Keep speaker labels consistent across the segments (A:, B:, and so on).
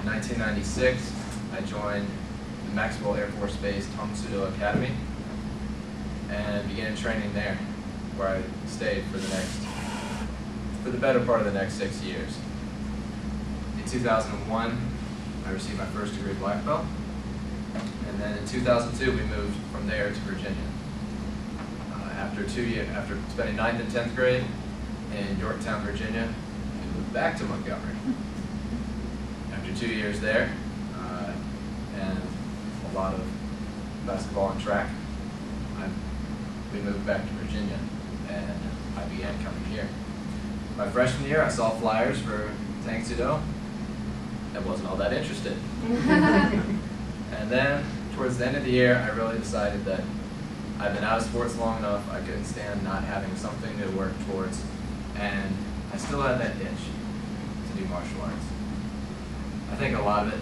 A: In 1996, I joined the Maxwell Air Force Base Tang Academy and began training there, where I stayed for the better part of the next 6 years. In 2001, I received my first degree black belt, and then in 2002, we moved from there to Virginia. After spending 9th and 10th grade in Yorktown, Virginia, we moved back to Montgomery. After 2 years there, and a lot of basketball and track, we moved back to Virginia, and I began coming here. My freshman year, I saw flyers for Tang. I wasn't all that interested. And then, towards the end of the year, I really decided that I've been out of sports long enough, I couldn't stand not having something to work towards, and I still had that itch to do martial arts. I think a lot of it,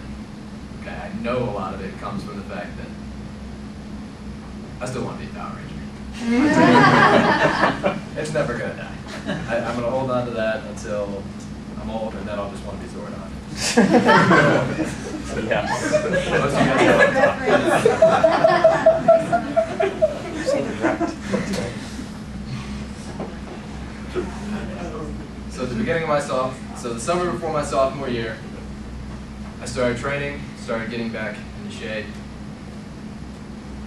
A: I know a lot of it comes from the fact that I still want to be a Power Ranger. It's never going to die. I'm going to hold on to that until I'm old, and then I'll just want to be Zordon.
B: Yeah.
A: Most of you guys So at the beginning of the summer before my sophomore year, I started training, started getting back into shape,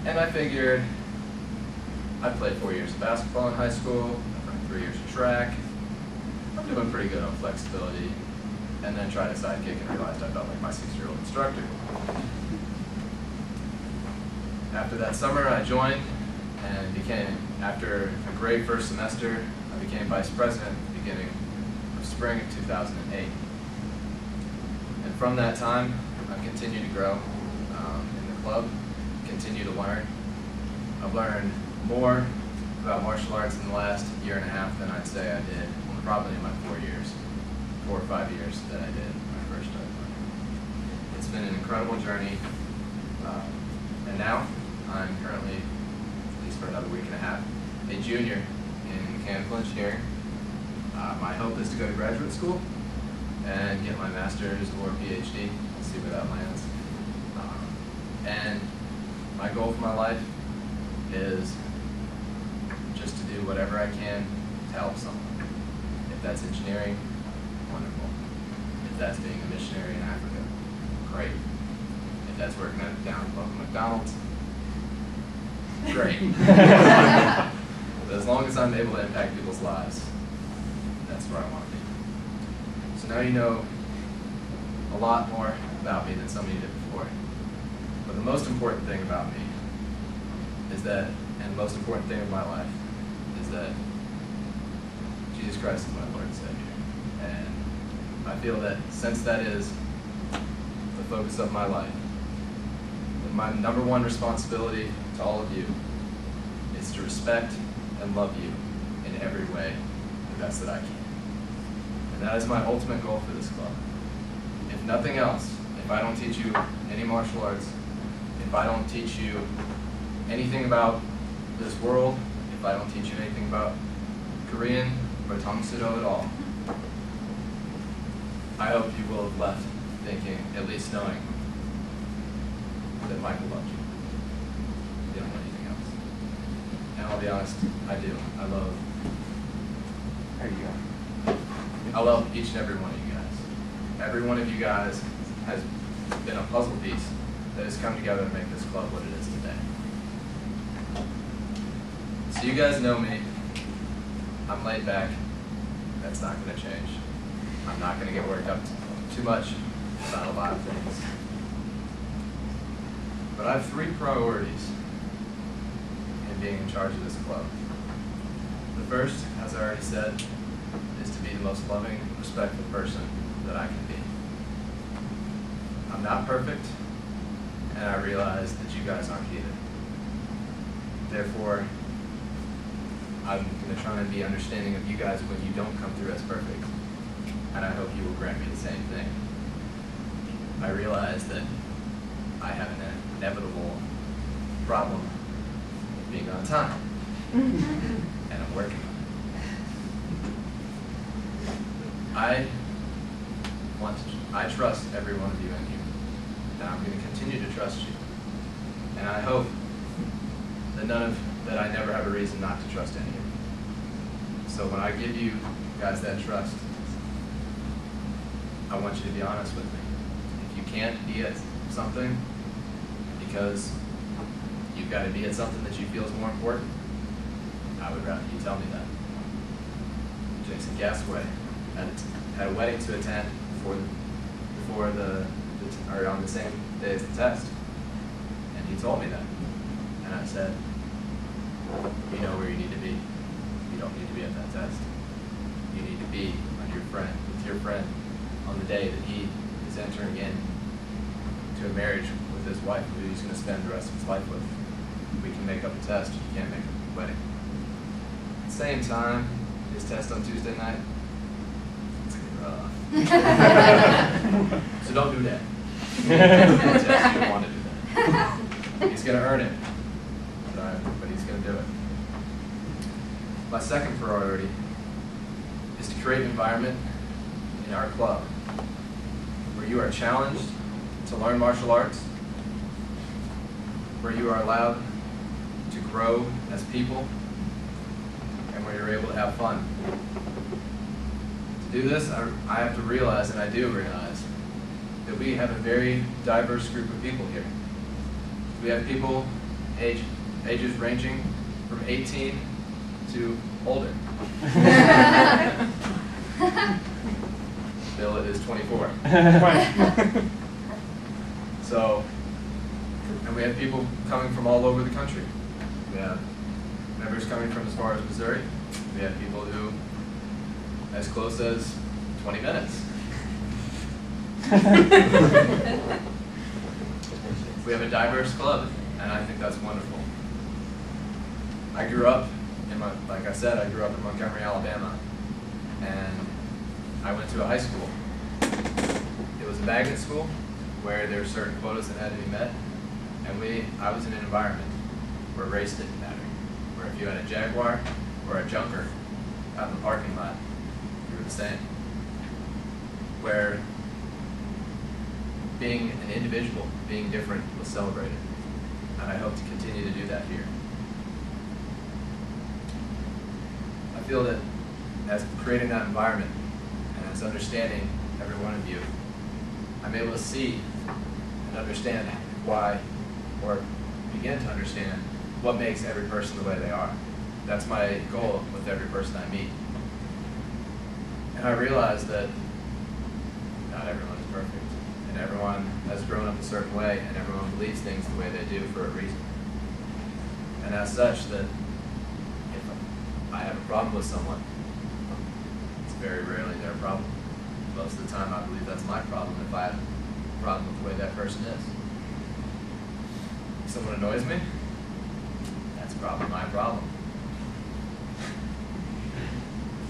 A: and I figured I played 4 years of basketball in high school, I've run 3 years of track, I'm doing pretty good on flexibility, and then tried a sidekick and realized I felt like my 6-year-old instructor. After that summer, I joined and after a great first semester, I became vice president at the beginning of spring of 2008. And from that time, I've continued to grow in the club, continue to learn. I've learned more about martial arts in the last year and a half than I'd say I did probably in my 4 or 5 years that I did when I first started learning. It's been an incredible journey, and now I'm currently, at least for another week and a half, a junior in mechanical engineering. My hope is to go to graduate school and get my master's or PhD. We'll see where that lands. And my goal for my life is just to do whatever I can to help someone. If that's engineering, wonderful. If that's being a missionary in Africa, great. If that's working down at local McDonald's, great. But as long as I'm able to impact people's lives, that's where I want to be. So now you know a lot more about me than some of you did before. But the most important thing about me is that, and the most important thing in my life, is that Jesus Christ is my Lord and Savior. And I feel that since that is the focus of my life, then my number one responsibility to all of you is to respect and love you in every way the best that I can. And that is my ultimate goal for this club. If nothing else, if I don't teach you any martial arts, if I don't teach you anything about this world, if I don't teach you anything about Korean or Tang at all, I hope you will have left thinking, at least knowing, that Michael loved you. You don't know anything else. And I'll be honest, I do. I love each and every one of you guys. Every one of you guys has been a puzzle piece that has come together to make this club what it is today. So you guys know me. I'm laid back. That's not going to change. I'm not going to get worked up too much about a lot of things. But I have 3 priorities in being in charge of this club. The first, as I already said, is to be the most loving, respectful person that I can be. I'm not perfect, and I realize that you guys aren't either. Therefore, I'm going to try and be understanding of you guys when you don't come through as perfect, and I hope you will grant me the same thing. I realize that I have an inevitable problem with being on time, and I'm working on it. I want to I trust every one of you in here, and I'm going to continue to trust you. And I hope that I never have a reason not to trust any of you. So when I give you guys that trust, I want you to be honest with me. If you can't be at something because you've got to be at something that you feel is more important, I would rather you tell me that. Jason Gasway had a wedding to attend or on the same day as the test, and he told me that, and I said, you know where you need to be. You don't need to be at that test. You need to be with your friend on the day that he is entering in to a marriage with his wife, who he's going to spend the rest of his life with. We can make up a test. You can't make up a wedding. At the same time, his test on Tuesday night, it's going to be rough. So don't do that. You don't want to do that. He's going to earn it, but he's going to do it. My second priority is to create an environment in our club where you are challenged to learn martial arts, where you are allowed to grow as people, and where you're able to have fun. To do this, I have to realize, and I do realize, that we have a very diverse group of people here. We have people ages ranging from 18 to older. Bill is 24. So, and we have people coming from all over the country. We have members coming from as far as Missouri. We have people who as close as 20 minutes. We have a diverse club, and I think that's wonderful. I grew up like I said, I grew up in Montgomery, Alabama, and I went to a high school. It was a magnet school where there were certain quotas that had to be met, and I was in an environment where race didn't matter, where if you had a Jaguar or a Junker out in the parking lot, you were the same. Where being an individual, being different, was celebrated. And I hope to continue to do that here. I feel that as creating that environment and as understanding every one of you, I'm able to see and understand why, or begin to understand what makes every person the way they are. That's my goal with every person I meet. And I realize that not everyone is perfect, and everyone has grown up a certain way, and everyone believes things the way they do for a reason. And as such, that if I have a problem with someone, it's very rarely their problem. Most of the time I believe that's my problem if I have a problem with the way that person is. If someone annoys me, that's probably my problem.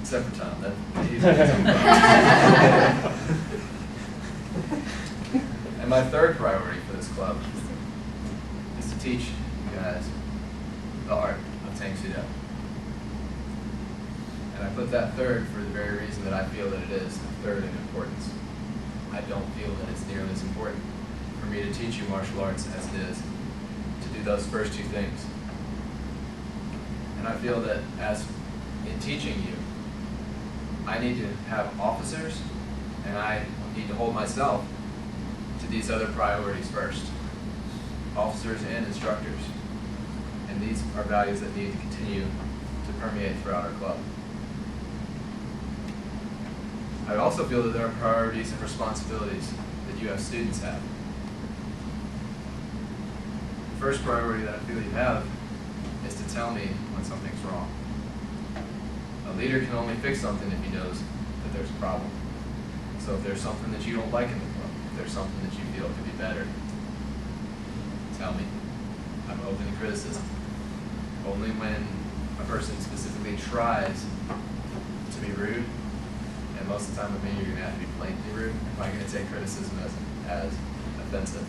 A: Except for Tom, he's And my third priority for this club is to teach you guys the art of Tang. And I put that third for the very reason that I feel that it is third in importance. I don't feel that it's nearly as important for me to teach you martial arts as it is to do those first two things. And I feel that as in teaching you, I need to have officers, and I need to hold myself to these other priorities first. Officers and instructors. And these are values that need to continue to permeate throughout our club. I also feel that there are priorities and responsibilities that you as students have. The first priority that I feel you have is to tell me when something's wrong. A leader can only fix something if he knows that there's a problem. So if there's something that you don't like in the club, if there's something that you feel could be better, tell me. I'm open to criticism. Only when a person specifically tries to be rude, and most of the time with me you're going to have to be blatantly rude, if I'm going to take criticism as offensive.